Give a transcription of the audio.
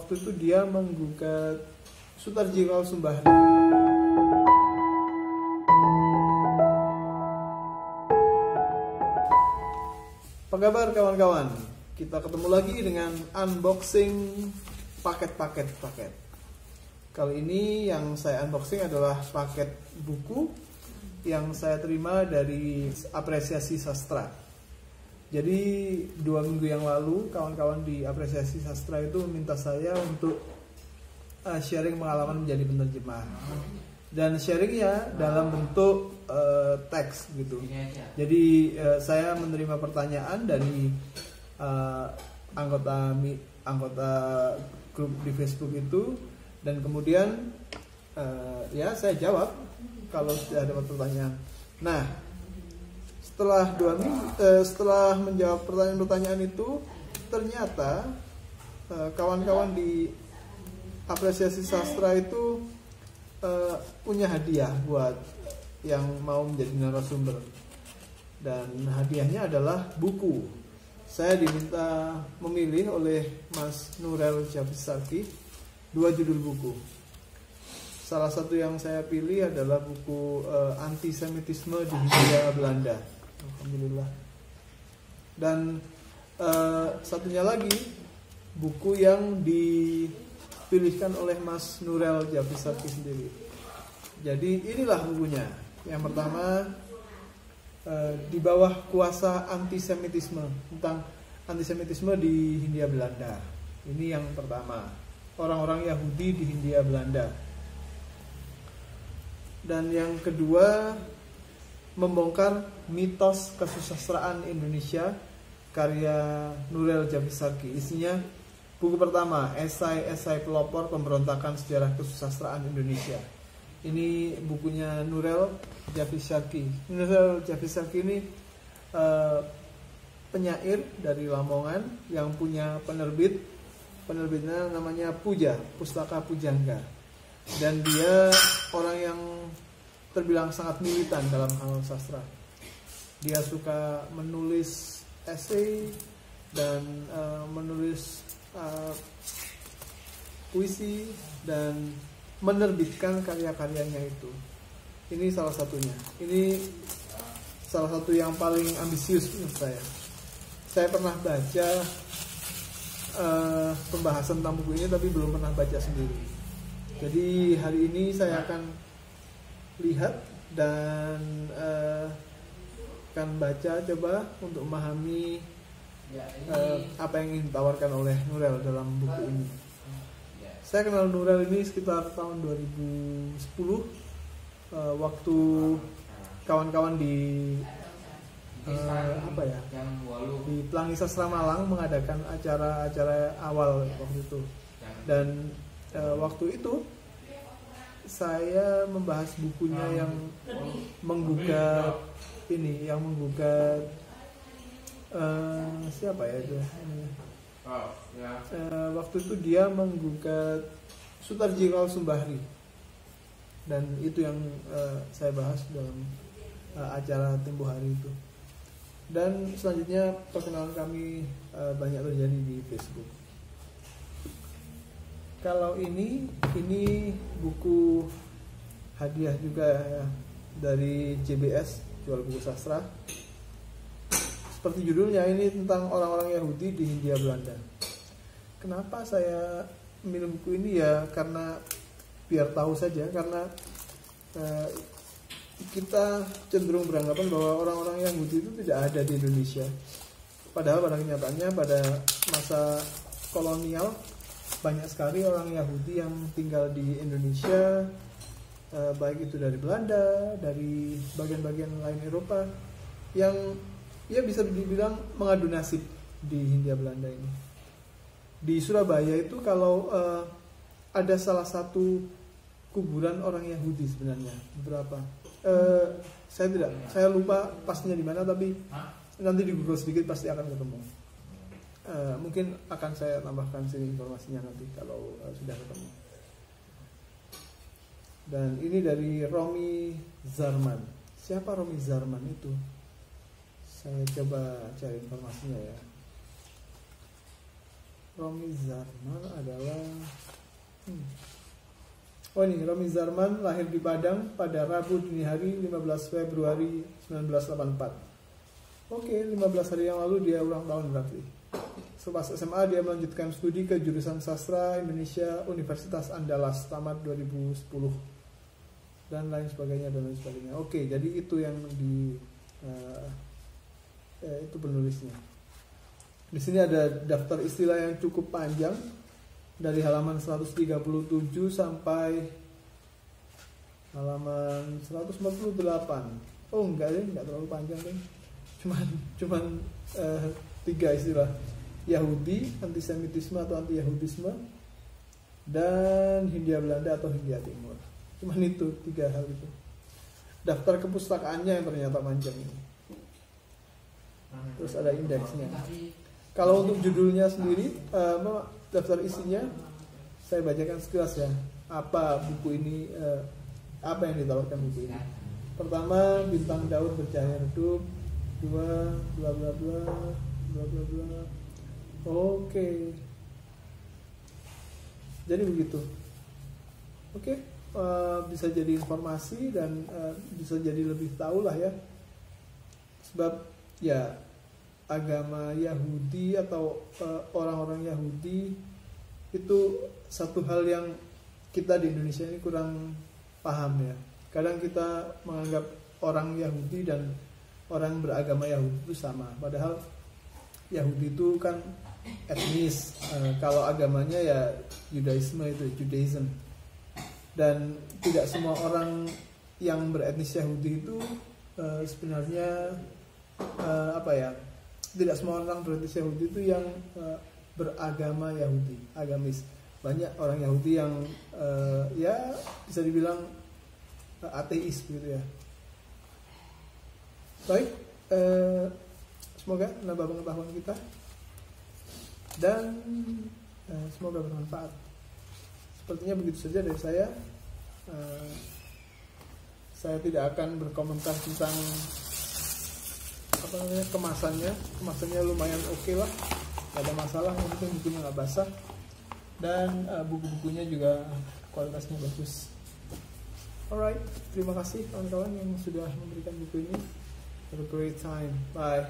waktu itu dia menggugat Sutarji Kalsumbahri. Apa kabar kawan-kawan? Kita ketemu lagi dengan unboxing paket. Kali ini yang saya unboxing adalah paket buku yang saya terima dari Apresiasi Sastra. Jadi 2 minggu yang lalu kawan-kawan di Apresiasi Sastra itu minta saya untuk sharing pengalaman menjadi penerjemah. Dan sharingnya dalam bentuk teks gitu. Jadi saya menerima pertanyaan dari anggota grup di Facebook itu, dan kemudian ya saya jawab kalau sudah dapat pertanyaan. Nah, setelah 2 minggu setelah menjawab pertanyaan-pertanyaan itu, ternyata kawan-kawan di Apresiasi Sastra itu punya hadiah buat yang mau menjadi narasumber, dan hadiahnya adalah buku. Saya diminta memilih oleh Mas Nurel Javisarki 2 judul buku. Salah satu yang saya pilih adalah buku Antisemitisme di Hindia Belanda. Alhamdulillah. Dan satunya lagi buku yang dipilihkan oleh Mas Nurel Javisarki sendiri. Jadi inilah bukunya. Yang pertama, Di Bawah Kuasa Antisemitisme, tentang antisemitisme di Hindia Belanda. Ini yang pertama, orang-orang Yahudi di Hindia Belanda. Dan yang kedua, Membongkar Mitos Kesusastraan Indonesia, karya Nurel Javisarki. Isinya buku pertama, esai pelopor pemberontakan sejarah kesusastraan Indonesia. Ini bukunya Nurel Javisarki. Nurel Javisarki ini penyair dari Lamongan yang punya penerbitnya namanya Puja, Pustaka Pujangga. Dan dia orang yang terbilang sangat militan dalam hal sastra. Dia suka menulis esai dan menulis puisi dan menerbitkan karya-karyanya itu. Ini salah satunya. Ini salah satu yang paling ambisius menurut saya. Saya pernah baca pembahasan tentang buku ini, tapi belum pernah baca sendiri. Jadi hari ini saya akan lihat dan akan baca coba untuk memahami apa yang ingin ditawarkan oleh Nurel dalam buku ini. Saya kenal Nurel ini sekitar tahun 2010, waktu kawan-kawan di di Pelangi Sastra Malang mengadakan acara awal waktu itu. Dan waktu itu saya membahas bukunya yang menggugat siapa ya itu? Waktu itu dia menggugat Sutarji Kalsumbahri, dan itu yang saya bahas dalam acara tempo hari itu. Dan selanjutnya perkenalan kami banyak terjadi di Facebook. Kalau ini buku hadiah juga ya, dari JBS, Jual Buku Sastra. Seperti judulnya, ini tentang orang-orang Yahudi di Hindia Belanda. Kenapa saya memilih buku ini? Ya karena biar tahu saja, karena kita cenderung beranggapan bahwa orang-orang Yahudi itu tidak ada di Indonesia. Padahal pada kenyataannya pada masa kolonial banyak sekali orang Yahudi yang tinggal di Indonesia, baik itu dari Belanda, dari bagian-bagian lain Eropa, yang ya bisa dibilang mengadu nasib di Hindia Belanda ini. Di Surabaya itu kalau ada salah satu kuburan orang Yahudi sebenarnya, beberapa. Saya lupa pastinya di mana, tapi nanti di Google sedikit pasti akan ketemu. Mungkin akan saya tambahkan sini informasinya nanti kalau sudah ketemu. Dan ini dari Romi Zarman. Siapa Romi Zarman itu? Saya coba cari informasinya ya. Romy Zarman adalah Oh ini, Romy Zarman lahir di Padang pada Rabu dini hari 15 Februari 1984. Oke, 15 hari yang lalu dia ulang tahun berarti. Selepas SMA dia melanjutkan studi ke jurusan Sastra Indonesia Universitas Andalas tamat 2010 dan lain sebagainya dan lain sebagainya. Oke, jadi itu yang itu penulisnya. Di sini ada daftar istilah yang cukup panjang dari halaman 137 sampai halaman 148. Oh enggak terlalu panjang deh. Cuman 3 istilah: Yahudi, antisemitisme atau anti-Yahudisme, dan Hindia Belanda atau Hindia Timur. Cuman itu 3 hal itu. Daftar kepustakaannya yang ternyata panjang ini. Terus ada indeksnya. Kalau untuk judulnya sendiri, daftar isinya saya bacakan sekilas ya. Apa buku ini, apa yang ditawarkan buku ini? Pertama, bintang Daud bercahaya redup. 2, bla bla bla bla bla bla. Oke. Jadi begitu. Oke, bisa jadi informasi dan bisa jadi lebih tahu lah ya. Sebab ya agama Yahudi atau orang-orang Yahudi itu satu hal yang kita di Indonesia ini kurang paham ya. Kadang kita menganggap orang Yahudi dan orang beragama Yahudi itu sama, padahal Yahudi itu kan etnis, kalau agamanya ya Judaism, dan tidak semua orang yang beretnis Yahudi itu sebenarnya tidak semua orang beretnis Yahudi itu yang beragama Yahudi, agamis. Banyak orang Yahudi yang ya bisa dibilang ateis gitu ya. Baik, semoga menambah pengetahuan kita dan semoga bermanfaat. Sepertinya begitu saja dari saya. Saya tidak akan berkomentar tentang kemasannya. Kemasannya lumayan oke lah, gak ada masalah. Yang penting bukunya nggak basah dan buku-bukunya juga kualitasnya bagus. Alright, terima kasih kawan-kawan yang sudah memberikan buku ini. Have a great time. Bye.